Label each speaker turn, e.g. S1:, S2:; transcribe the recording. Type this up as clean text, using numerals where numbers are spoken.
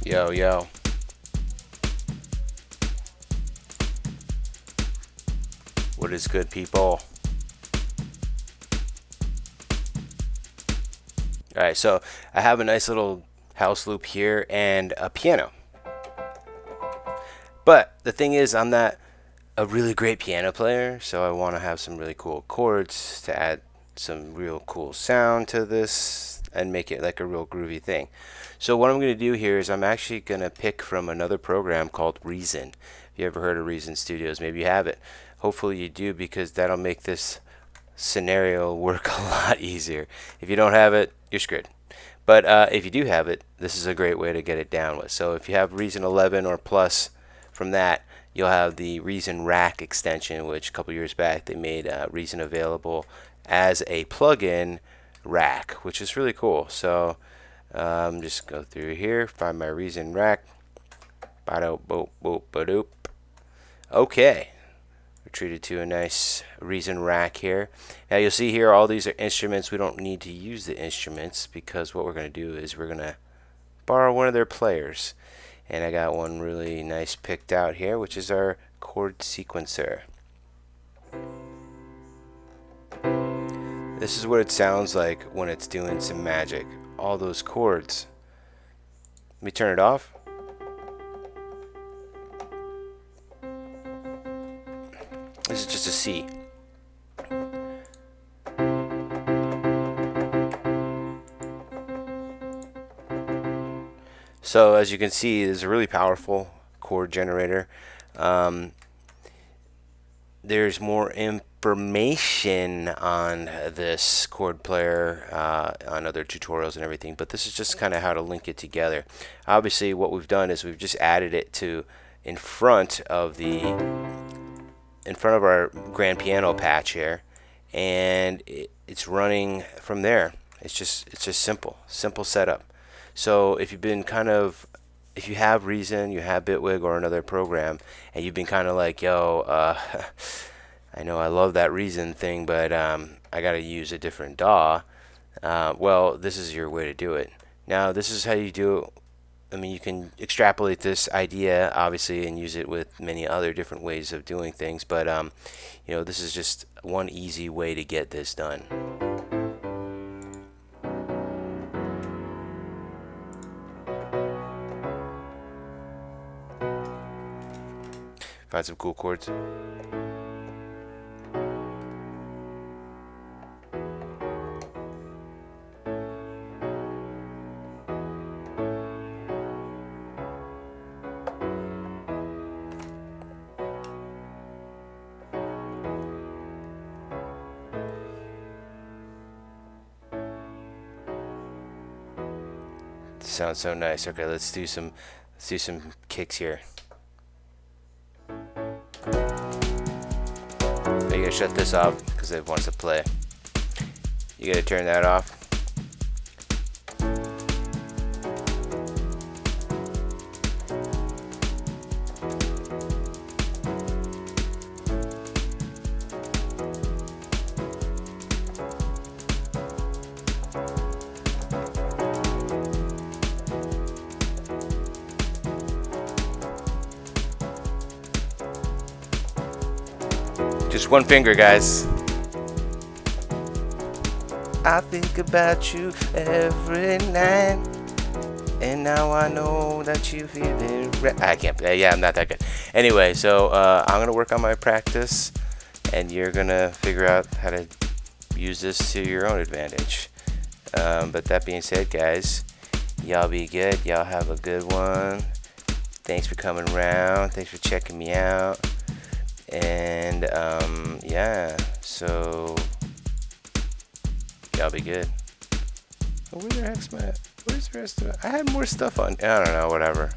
S1: Yo, yo. What is good, people? Alright, so I have a nice little house loop here and a piano. But the thing is, I'm not a really great piano player, so I want to have some really cool chords to add some real cool sound to this and make it like a real groovy thing. So what I'm going to do here is I'm actually going to pick from another program called Reason. If you ever heard of Reason Studios, maybe you have it. Hopefully you do, because that'll make this scenario work a lot easier. If you don't have it, you're screwed. But if you do have it, this is a great way to get it down with. So if you have Reason 11 or plus from that, you'll have the Reason Rack extension, which a couple years back they made Reason available as a plug-in rack, which is really cool. So just go through here, find my Reason Rack. Okay, we're treated to a nice Reason Rack here. Now you'll see here all these are instruments. We don't need to use the instruments because what we're going to do is we're going to borrow one of their players. And I got one really nice picked out here, which is our Chord Sequencer. This is what it sounds like when it's doing some magic. All those chords. Let me turn it off. This is just a C. So as you can see, it's a really powerful chord generator. There's more information on this chord player on other tutorials and everything, but this is just kind of how to link it together. Obviously what we've done is we've just added it to in front of our grand piano patch here, and it's running from there. It's just simple setup. So if you have Reason, you have Bitwig or another program, and you've been kind of like, yo, I know I love that Reason thing, but I got to use a different DAW. Well, this is your way to do it. Now, this is how you do it. I mean, you can extrapolate this idea, obviously, and use it with many other different ways of doing things, but this is just one easy way to get this done. Find some cool chords. Sounds so nice. Okay, let's do some kicks here. You gotta shut this off because it wants to play. You gotta turn that off. Just one finger, guys. I think about you every night, and now I know that you feel it. I can't play. Yeah, I'm not that good. Anyway, so I'm gonna work on my practice, and you're gonna figure out how to use this to your own advantage. But that being said, guys, y'all be good. Y'all have a good one. Thanks for coming around. Thanks for checking me out. And yeah, so y'all be good. Oh, where's the rest of it? I had more stuff on. I don't know, whatever.